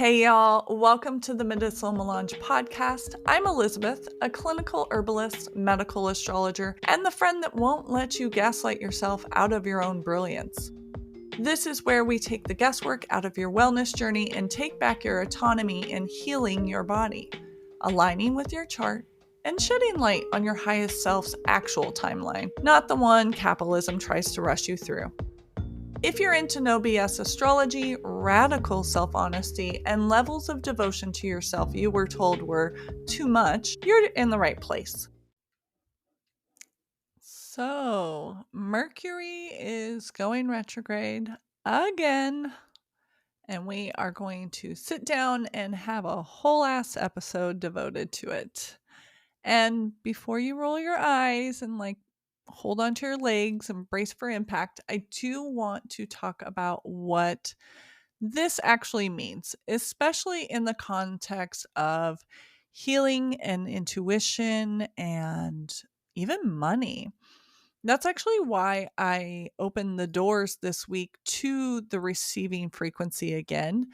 Hey y'all, welcome to the Medicinal Melange podcast. I'm Elizabeth, a clinical herbalist, medical astrologer, and the friend that won't let you gaslight yourself out of your own brilliance. This is where we take the guesswork out of your wellness journey and take back your autonomy in healing your body, aligning with your chart, and shedding light on your highest self's actual timeline, not the one capitalism tries to rush you through. If you're into no BS astrology, radical self-honesty, and levels of devotion to yourself you were told were too much, you're in the right place. So, Mercury is going retrograde again, and we are going to sit down and have a whole ass episode devoted to it. And before you roll your eyes and hold on to your legs and brace for impact, I do want to talk about what this actually means, especially in the context of healing and intuition and even money. That's actually why I opened the doors this week to the receiving frequency again,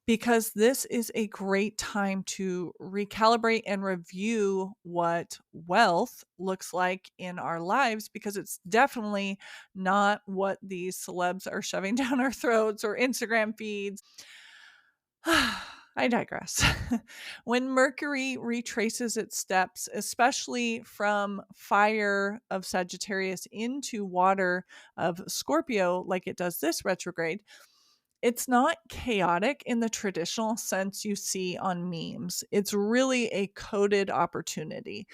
because this is a great time to recalibrate and review what wealth looks like in our lives, because it's definitely not what these celebs are shoving down our throats or Instagram feeds. I digress. When Mercury retraces its steps, especially from fire of Sagittarius into water of Scorpio, like it does this retrograde, it's not chaotic in the traditional sense you see on memes. It's really a coded opportunity.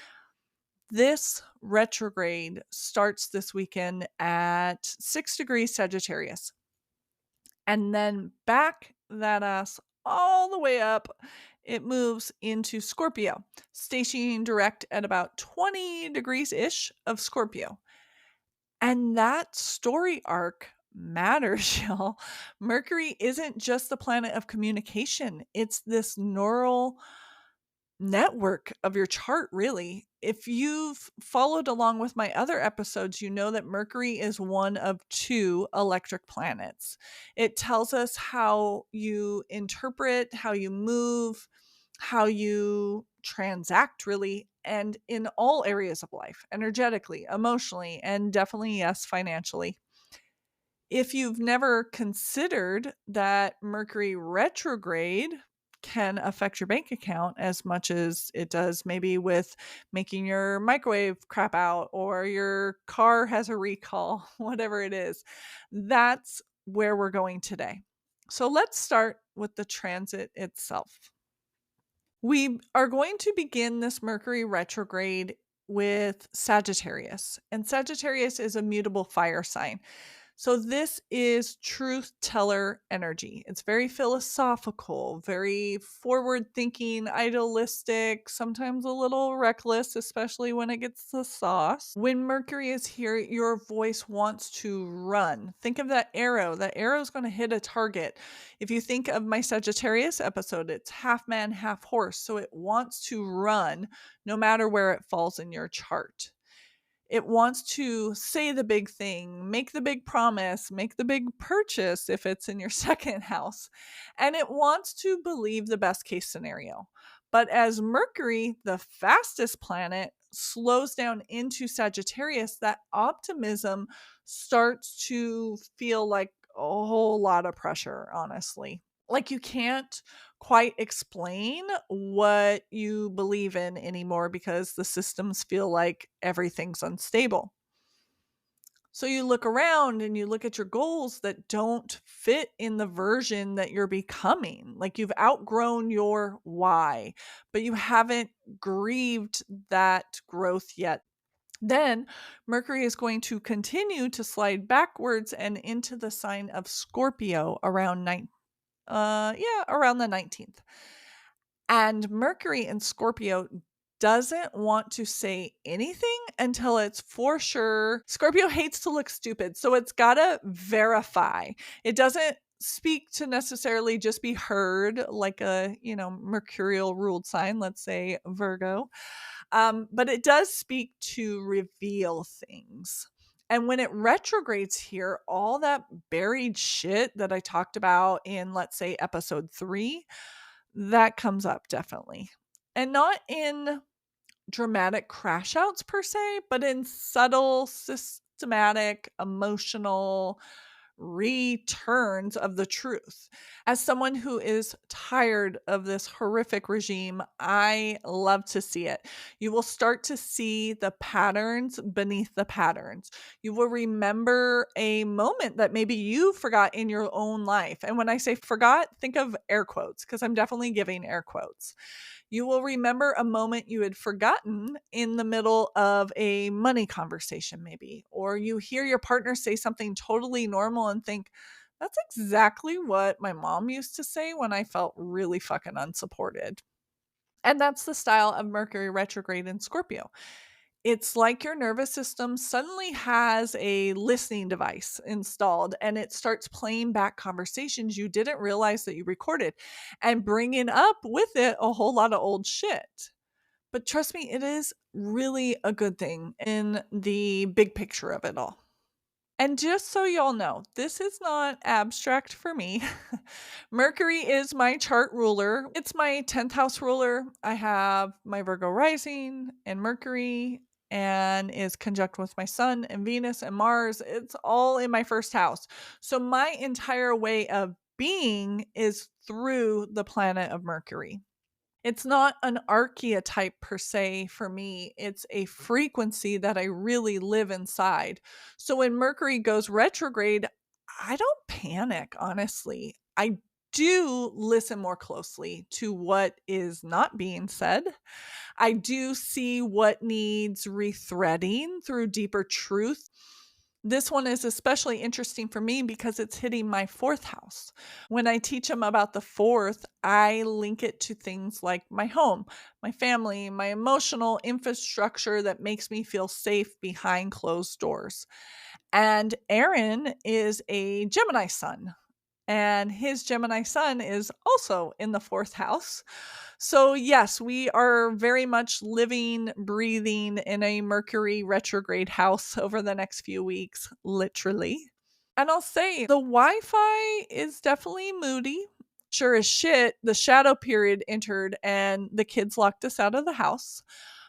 This retrograde starts this weekend at 6 degrees Sagittarius, and then back that ass all the way up. It moves into Scorpio, stationing direct at about 20 degrees ish of Scorpio. And that story arc matters, y'all. Mercury isn't just the planet of communication, it's this neural network of your chart, really. If you've followed along with my other episodes, you know that Mercury is one of two electric planets. It tells us how you interpret, how you move, how you transact, really, and in all areas of life, energetically, emotionally, and definitely, yes, financially. If you've never considered that Mercury retrograde can affect your bank account as much as it does maybe with making your microwave crap out or your car has a recall, whatever it is, that's where we're going today. So let's start with the transit itself. We are going to begin this Mercury retrograde with Sagittarius, and Sagittarius is a mutable fire sign. So this is truth teller energy. It's very philosophical, very forward thinking, idealistic, sometimes a little reckless, especially when it gets the sauce. When Mercury is here, your voice wants to run. Think of that arrow. That arrow is going to hit a target. If you think of my Sagittarius episode, it's half man, half horse. So it wants to run no matter where it falls in your chart. It wants to say the big thing, make the big promise, make the big purchase if it's in your second house. And it wants to believe the best case scenario. But as Mercury, the fastest planet, slows down into Sagittarius, that optimism starts to feel like a whole lot of pressure, honestly. Like you can't quite explain what you believe in anymore because the systems feel like everything's unstable. So you look around and you look at your goals that don't fit in the version that you're becoming. Like you've outgrown your why, but you haven't grieved that growth yet. Then Mercury is going to continue to slide backwards and into the sign of Scorpio around around the 19th. And Mercury in Scorpio doesn't want to say anything until it's for sure. Scorpio hates to look stupid, so it's got to verify. It doesn't speak to necessarily just be heard like a, mercurial ruled sign, let's say Virgo. But it does speak to reveal things. And when it retrogrades here, all that buried shit that I talked about in, let's say, episode 3, that comes up definitely. And not in dramatic crash outs per se, but in subtle, systematic, emotional returns of the truth. As someone who is tired of this horrific regime, I love to see it. You will start to see the patterns beneath the patterns. You will remember a moment that maybe you forgot in your own life. And when I say forgot, think of air quotes, because I'm definitely giving air quotes. You will remember a moment you had forgotten in the middle of a money conversation, maybe, or you hear your partner say something totally normal and think, that's exactly what my mom used to say when I felt really fucking unsupported. And that's the style of Mercury retrograde in Scorpio. It's like your nervous system suddenly has a listening device installed and it starts playing back conversations you didn't realize that you recorded and bringing up with it a whole lot of old shit. But trust me, it is really a good thing in the big picture of it all. And just so y'all know, this is not abstract for me. Mercury is my chart ruler. It's my 10th house ruler. I have my Virgo rising and Mercury and is conjunct with my sun and Venus and Mars. It's all in my first house. So my entire way of being is through the planet of Mercury. It's not an archetype per se for me. It's a frequency that I really live inside. So when Mercury goes retrograde, I don't panic, honestly. I do listen more closely to what is not being said. I do see what needs rethreading through deeper truth. This one is especially interesting for me because it's hitting my 4th house. When I teach them about the 4th, I link it to things like my home, my family, my emotional infrastructure that makes me feel safe behind closed doors. And Aaron is a Gemini sun, and his Gemini sun is also in the 4th house. So, yes, we are very much living, breathing in a Mercury retrograde house over the next few weeks, literally. And I'll say the Wi Fi is definitely moody. Sure as shit, the shadow period entered and the kids locked us out of the house.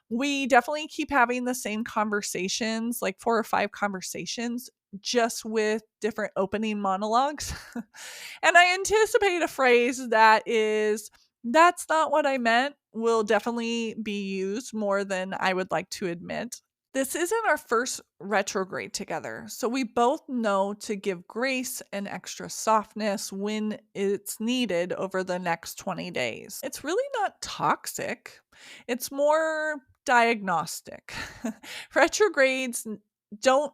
We definitely keep having the same conversations, like 4 or 5 conversations, just with different opening monologues. And I anticipate a phrase that is, that's not what I meant, will definitely be used more than I would like to admit. This isn't our first retrograde together, so we both know to give grace and extra softness when it's needed over the next 20 days. It's really not toxic, it's more diagnostic. Retrogrades don't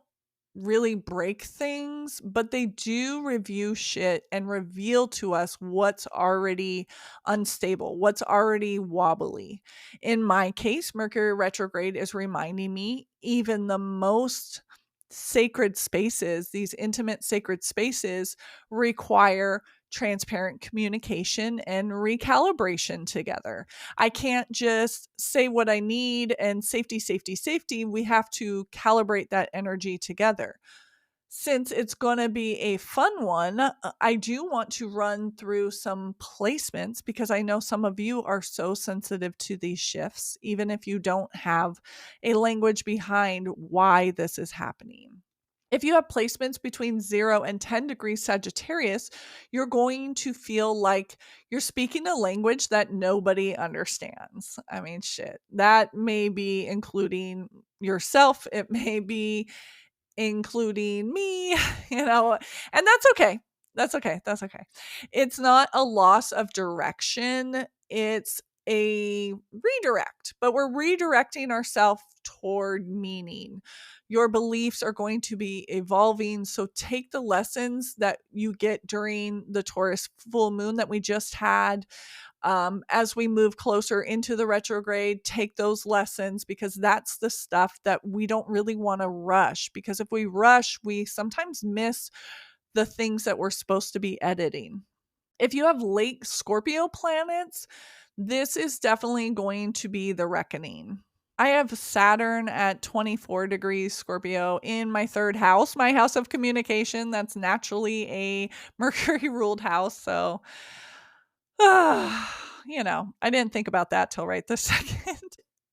really break things, but they do review shit and reveal to us what's already unstable, what's already wobbly. In my case, Mercury retrograde is reminding me even the most sacred spaces, these intimate sacred spaces, require transparent communication and recalibration together. I can't just say what I need and safety, safety, safety. We have to calibrate that energy together. Since it's going to be a fun one, I do want to run through some placements because I know some of you are so sensitive to these shifts, even if you don't have a language behind why this is happening. If you have placements between 0 and 10 degrees Sagittarius, you're going to feel like you're speaking a language that nobody understands. I mean, shit. That may be including yourself. It may be including me, and that's okay. That's okay. That's okay. It's not a loss of direction. It's a redirect, but we're redirecting ourselves toward meaning. Your beliefs are going to be evolving. So take the lessons that you get during the Taurus full moon that we just had. As we move closer into the retrograde, take those lessons because that's the stuff that we don't really want to rush. Because if we rush, we sometimes miss the things that we're supposed to be editing. If you have late Scorpio planets, this is definitely going to be the reckoning. I have Saturn at 24 degrees Scorpio in my third house, my house of communication. That's naturally a Mercury ruled house. So, I didn't think about that till right this second.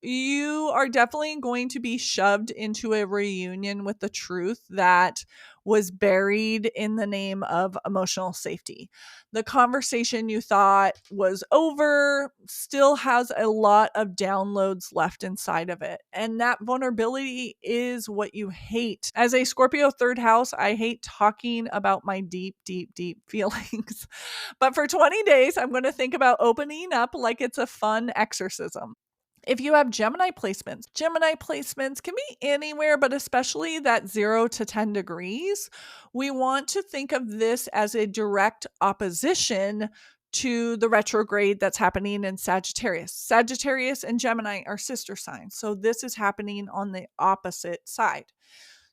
You are definitely going to be shoved into a reunion with the truth that was buried in the name of emotional safety. The conversation you thought was over still has a lot of downloads left inside of it. And that vulnerability is what you hate. As a Scorpio third house, I hate talking about my deep, deep, deep feelings. But for 20 days, I'm going to think about opening up like it's a fun exorcism. If you have Gemini placements can be anywhere, but especially that 0 to 10 degrees. We want to think of this as a direct opposition to the retrograde that's happening in Sagittarius. Sagittarius and Gemini are sister signs. So this is happening on the opposite side.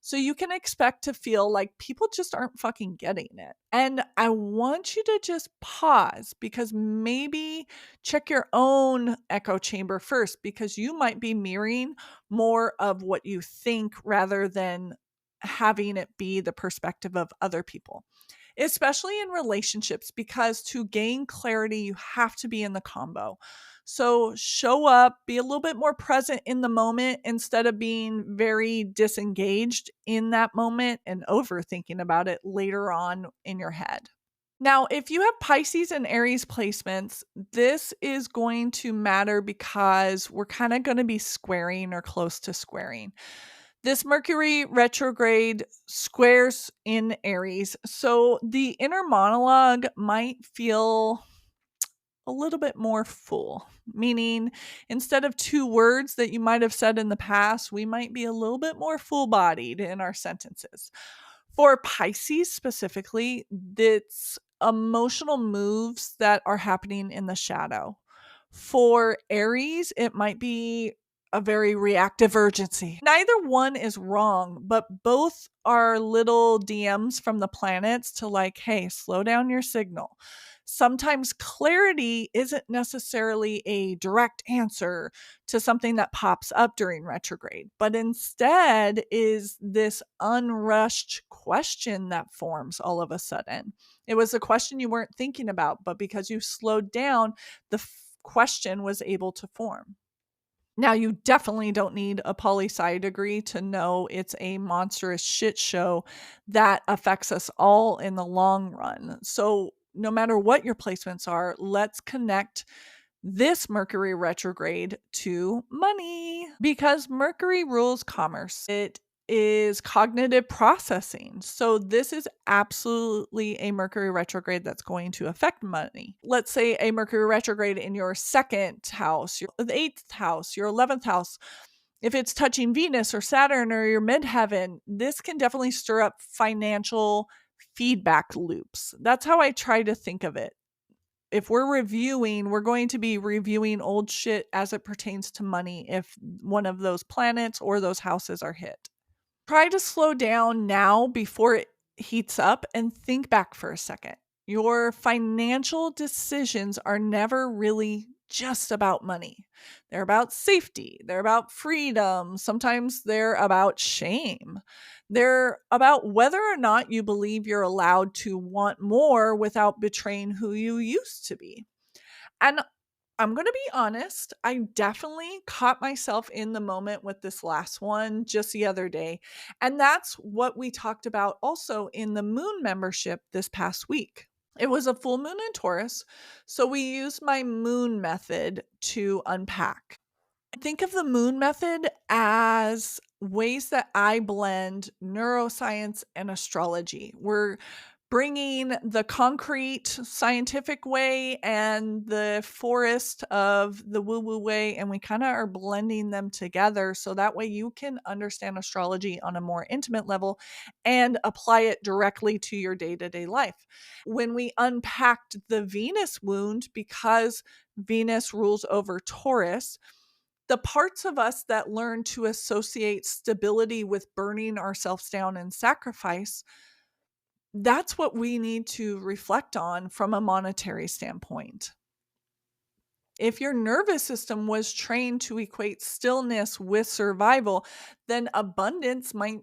So you can expect to feel like people just aren't fucking getting it. And I want you to just pause, because maybe check your own echo chamber first, because you might be mirroring more of what you think rather than having it be the perspective of other people, especially in relationships, because to gain clarity, you have to be in the combo. So show up, be a little bit more present in the moment instead of being very disengaged in that moment and overthinking about it later on in your head. Now, if you have Pisces and Aries placements, this is going to matter because we're kind of going to be squaring or close to squaring. This Mercury retrograde squares in Aries, so the inner monologue might feel a little bit more full, meaning instead of 2 words that you might have said in the past, we might be a little bit more full bodied in our sentences. For Pisces specifically, it's emotional moves that are happening in the shadow. For Aries, it might be a very reactive urgency. Neither one is wrong, but both are little DMs from the planets to like, hey, slow down your signal. Sometimes clarity isn't necessarily a direct answer to something that pops up during retrograde, but instead is this unrushed question that forms all of a sudden. It was a question you weren't thinking about, but because you slowed down, the question was able to form. Now, you definitely don't need a poli sci degree to know it's a monstrous shit show that affects us all in the long run. So, no matter what your placements are, let's connect this Mercury retrograde to money, because Mercury rules commerce. It is cognitive processing. So this is absolutely a Mercury retrograde that's going to affect money. Let's say a Mercury retrograde in your second house, your 8th house, your 11th house. If it's touching Venus or Saturn or your midheaven, this can definitely stir up financial feedback loops. That's how I try to think of it. If we're reviewing, we're going to be reviewing old shit as it pertains to money if one of those planets or those houses are hit. Try to slow down now before it heats up and think back for a second. Your financial decisions are never really just about money. They're about safety, they're about freedom, sometimes they're about shame. They're about whether or not you believe you're allowed to want more without betraying who you used to be. And I'm going to be honest, I definitely caught myself in the moment with this last one just the other day. And that's what we talked about also in the moon membership this past week. It was a full moon in Taurus, so we used my moon method to unpack. Think of the moon method as ways that I blend neuroscience and astrology. We're bringing the concrete scientific way and the forest of the woo woo way, and we kind of are blending them together so that way you can understand astrology on a more intimate level and apply it directly to your day to day life. When we unpacked the Venus wound, because Venus rules over Taurus, the parts of us that learn to associate stability with burning ourselves down and sacrifice, that's what we need to reflect on from a monetary standpoint. If your nervous system was trained to equate stillness with survival, then abundance might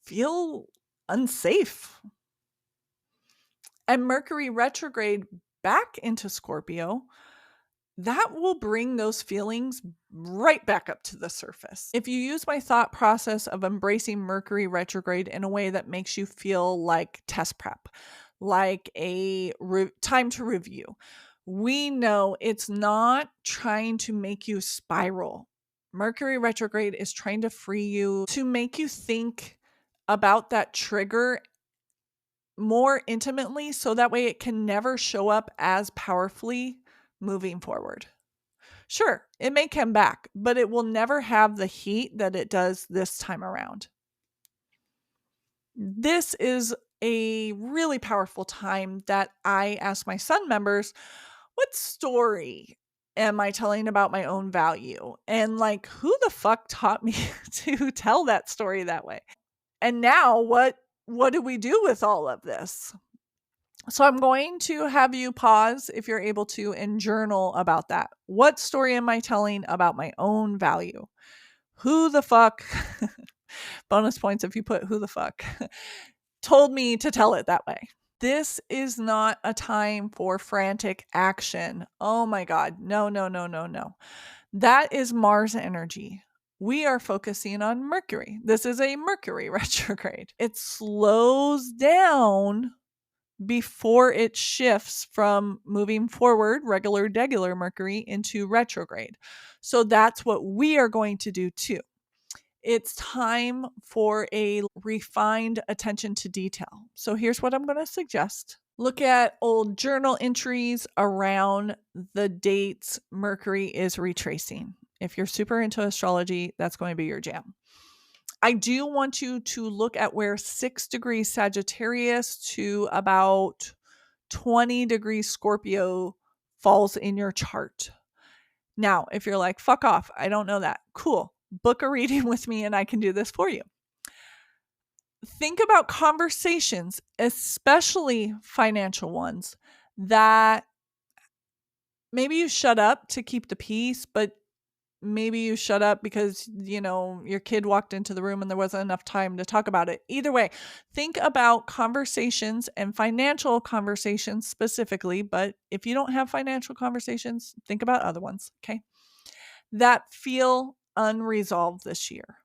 feel unsafe. And Mercury retrograde back into Scorpio, that will bring those feelings right back up to the surface. If you use my thought process of embracing Mercury retrograde in a way that makes you feel like test prep, like a time to review, we know it's not trying to make you spiral. Mercury retrograde is trying to free you, to make you think about that trigger more intimately so that way it can never show up as powerfully moving forward. Sure, it may come back, but it will never have the heat that it does this time around. This is a really powerful time that I ask my Sun members, what story am I telling about my own value? And like, who the fuck taught me to tell that story that way? And now what do we do with all of this? So I'm going to have you pause if you're able to and journal about that. What story am I telling about my own value? Who the fuck, bonus points if you put who the fuck, told me to tell it that way? This is not a time for frantic action. Oh my God. No, no, no, no, no. That is Mars energy. We are focusing on Mercury. This is a Mercury retrograde. It slows down before it shifts from moving forward, regular Mercury, into retrograde. So that's what we are going to do too. It's time for a refined attention to detail. So here's what I'm going to suggest. Look at old journal entries around the dates Mercury is retracing. If you're super into astrology, that's going to be your jam. I do want you to look at where 6 degrees Sagittarius to about 20 degrees Scorpio falls in your chart. Now, if you're like, fuck off, I don't know that. Cool. Book a reading with me and I can do this for you. Think about conversations, especially financial ones, that maybe you shut up to keep the peace, but maybe you shut up because, your kid walked into the room and there wasn't enough time to talk about it. Either way, think about conversations and financial conversations specifically. But if you don't have financial conversations, think about other ones, okay, that feel unresolved this year.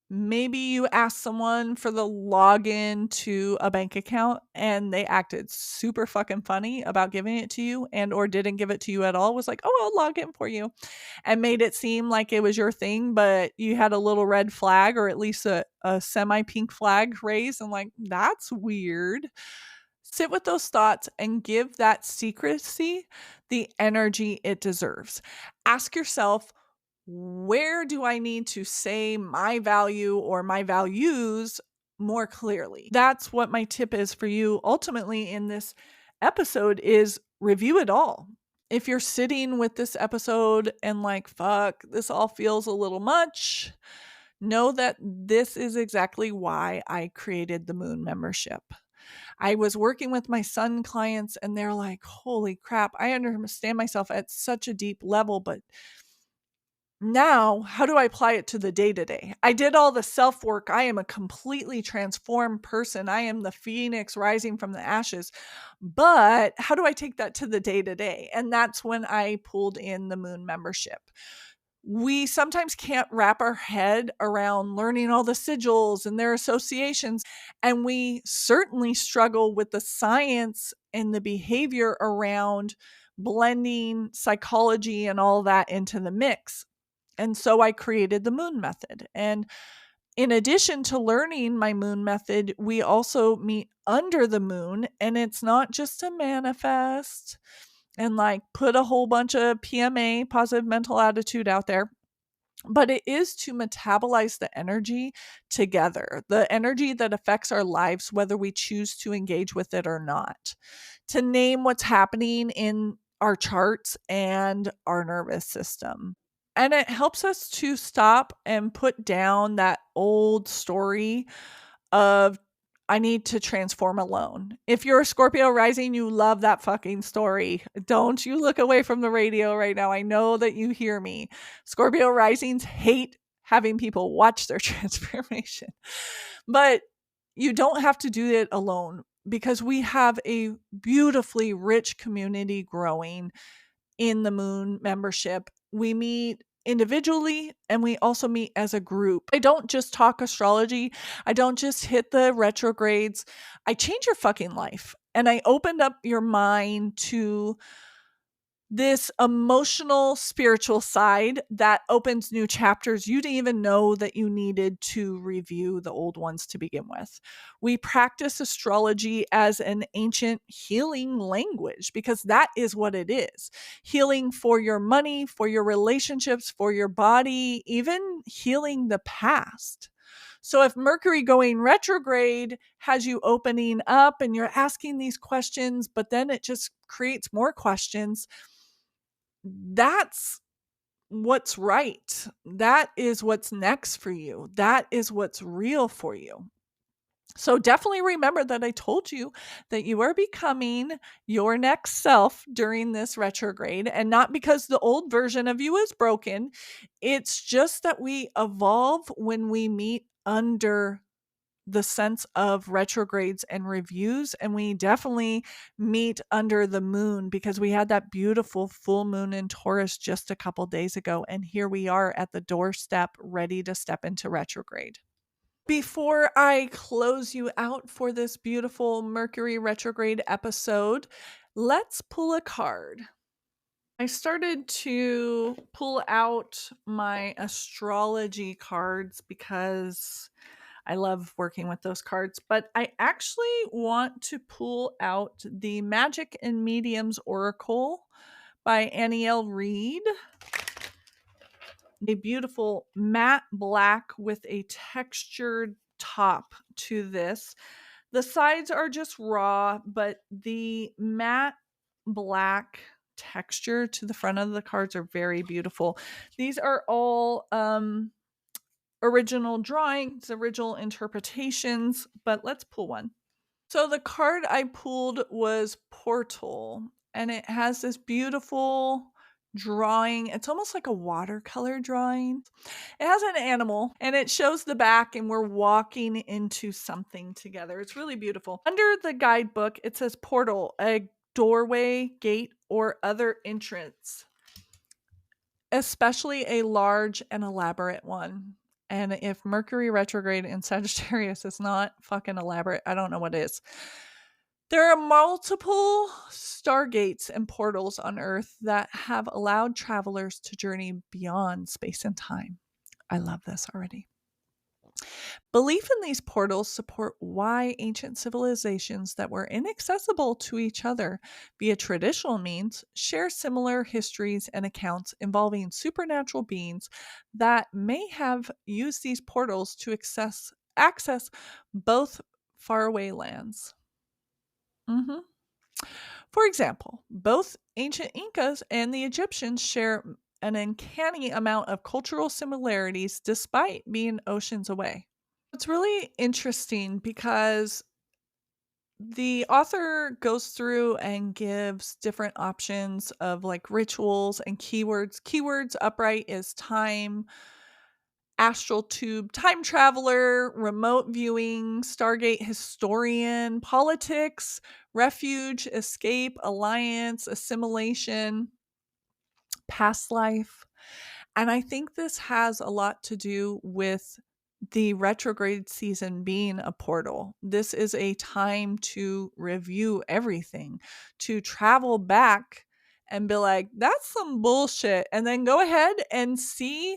Maybe you asked someone for the login to a bank account and they acted super fucking funny about giving it to you and or didn't give it to you at all. Was like, oh, I'll log in for you, and made it seem like it was your thing, but you had a little red flag or at least a semi-pink flag raised, and like, that's weird. Sit with those thoughts and give that secrecy the energy it deserves. Ask yourself, where do I need to say my value or my values more clearly? That's what my tip is for you ultimately in this episode, is review it all. If you're sitting with this episode and like, fuck, this all feels a little much, know that this is exactly why I created the Moon membership. I was working with my Sun clients and they're like, holy crap, I understand myself at such a deep level, but now, how do I apply it to the day-to-day? I did all the self-work. I am a completely transformed person. I am the phoenix rising from the ashes. But how do I take that to the day-to-day? And that's when I pulled in the Moon membership. We sometimes can't wrap our head around learning all the sigils and their associations. And we certainly struggle with the science and the behavior around blending psychology and all that into the mix. And so I created the Moon method. And in addition to learning my Moon method, we also meet under the moon. And it's not just to manifest and like put a whole bunch of PMA, positive mental attitude, out there, but it is to metabolize the energy together, the energy that affects our lives, whether we choose to engage with it or not, to name what's happening in our charts and our nervous system. And it helps us to stop and put down that old story of I need to transform alone. If you're a Scorpio rising, you love that fucking story. Don't you look away from the radio right now. I know that you hear me. Scorpio risings hate having people watch their transformation. But you don't have to do it alone because we have a beautifully rich community growing in the Moon membership. We meet individually and we also meet as a group. I don't just talk astrology. I don't just hit the retrogrades. I change your fucking life. And I opened up your mind to this emotional, spiritual side that opens new chapters you didn't even know that you needed to review the old ones to begin with. We practice astrology as an ancient healing language because that is what it is. Healing for your money, for your relationships, for your body, even healing the past. So if Mercury going retrograde has you opening up and you're asking these questions, but then it just creates more questions, that's what's right. That is what's next for you. That is what's real for you. So definitely remember that I told you that you are becoming your next self during this retrograde, and not because the old version of you is broken. It's just that we evolve when we meet under the sense of retrogrades and reviews, and we definitely meet under the moon because we had that beautiful full moon in Taurus just a couple days ago, and here we are at the doorstep ready to step into retrograde. Before I close you out for this beautiful Mercury retrograde episode, let's pull a card. I started to pull out my astrology cards because I love working with those cards, but I actually want to pull out the Magic and Mediums Oracle by Annie L. Reed. A beautiful matte black with a textured top to this. The sides are just raw, but the matte black texture to the front of the cards are very beautiful. These are all original drawings, original interpretations, but let's pull one. So the card I pulled was Portal, and it has this beautiful drawing. It's almost like a watercolor drawing. It has an animal and it shows the back, and we're walking into something together. It's really beautiful. Under the guidebook, it says portal, a doorway, gate, or other entrance, especially a large and elaborate one. And if Mercury retrograde in Sagittarius is not fucking elaborate, I don't know what is. There are multiple stargates and portals on Earth that have allowed travelers to journey beyond space and time. I love this already. Belief in these portals support why ancient civilizations that were inaccessible to each other via traditional means share similar histories and accounts involving supernatural beings that may have used these portals to access both faraway lands. Mm-hmm. For example, both ancient Incas and the Egyptians share an uncanny amount of cultural similarities despite being oceans away. It's really interesting because the author goes through and gives different options of like rituals and keywords. Keywords upright is time, astral tube, time traveler, remote viewing, Stargate historian, politics, refuge, escape, alliance, assimilation, past life. And I think this has a lot to do with the retrograde season being a portal. This is a time to review everything, to travel back and be like, that's some bullshit. And then go ahead and see,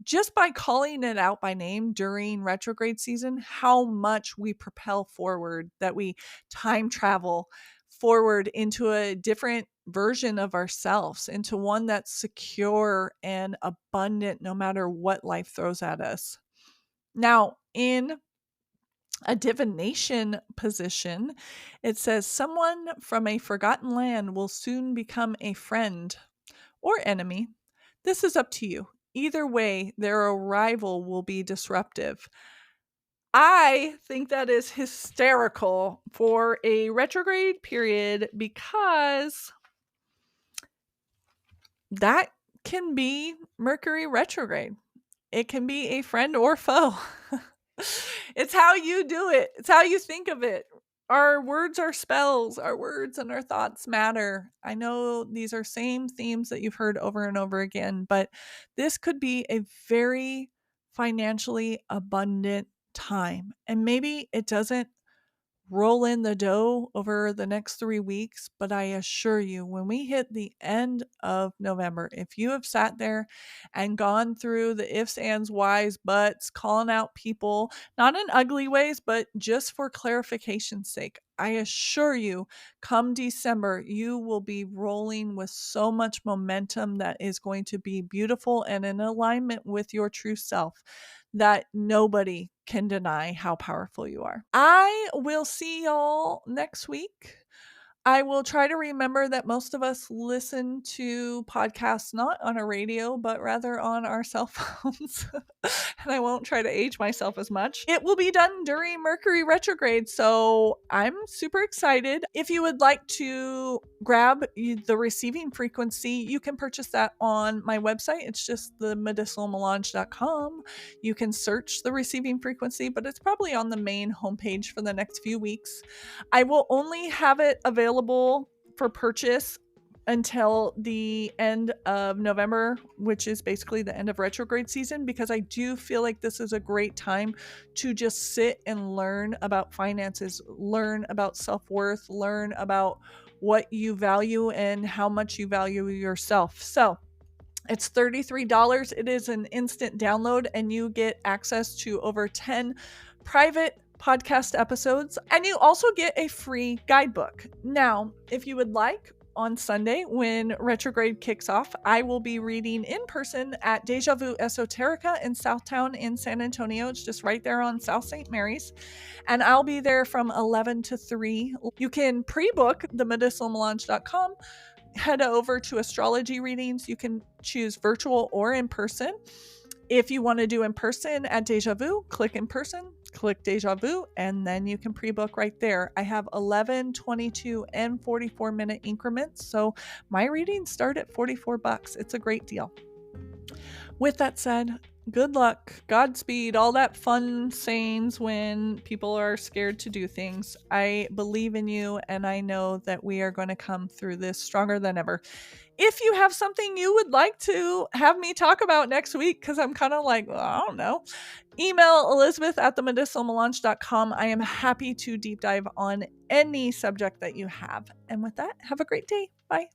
just by calling it out by name during retrograde season, how much we propel forward, that we time travel forward into a different version of ourselves, into one that's secure and abundant no matter what life throws at us. Now, in a divination position, it says someone from a forgotten land will soon become a friend or enemy. This is up to you. Either way, their arrival will be disruptive. I think that is hysterical for a retrograde period because that can be Mercury retrograde. It can be a friend or foe. It's how you do it. It's how you think of it. Our words are spells. Our words and our thoughts matter. I know these are same themes that you've heard over and over again, but this could be a very financially abundant time. And maybe it doesn't roll in the dough over the next 3 weeks. But I assure you, when we hit the end of November, if you have sat there and gone through the ifs, ands, whys, buts, calling out people, not in ugly ways, but just for clarification's sake, I assure you, come December, you will be rolling with so much momentum that is going to be beautiful and in alignment with your true self that nobody can deny how powerful you are. I will see y'all next week. I will try to remember that most of us listen to podcasts not on a radio, but rather on our cell phones. And I won't try to age myself as much. It will be done during Mercury retrograde, so I'm super excited. If you would like to grab the receiving frequency, you can purchase that on my website. It's just themedicinalmelange.com. You can search the receiving frequency, but it's probably on the main homepage for the next few weeks. I will only have it available for purchase until the end of November, which is basically the end of retrograde season, because I do feel like this is a great time to just sit and learn about finances, learn about self-worth, learn about what you value and how much you value yourself. So it's $33. It is an instant download, and you get access to over 10 private podcast episodes, and you also get a free guidebook. Now, if you would like, on Sunday, when retrograde kicks off, I will be reading in person at Deja Vu Esoterica in Southtown in San Antonio. It's just right there on South St. Mary's. And I'll be there from 11 to 3. You can pre-book themedicinalmelange.com. Head over to astrology readings. You can choose virtual or in person. If you want to do in person at Deja Vu, click in person, click Deja Vu, and then you can pre-book right there. I have 11, 22, and 44-minute increments, so my readings start at $44. It's a great deal. With that said, good luck, Godspeed, all that fun sayings when people are scared to do things. I believe in you, and I know that we are going to come through this stronger than ever. If you have something you would like to have me talk about next week, because I'm kind of like, well, I don't know, email Elizabeth at themedicinalmelange.com. I am happy to deep dive on any subject that you have. And with that, have a great day. Bye.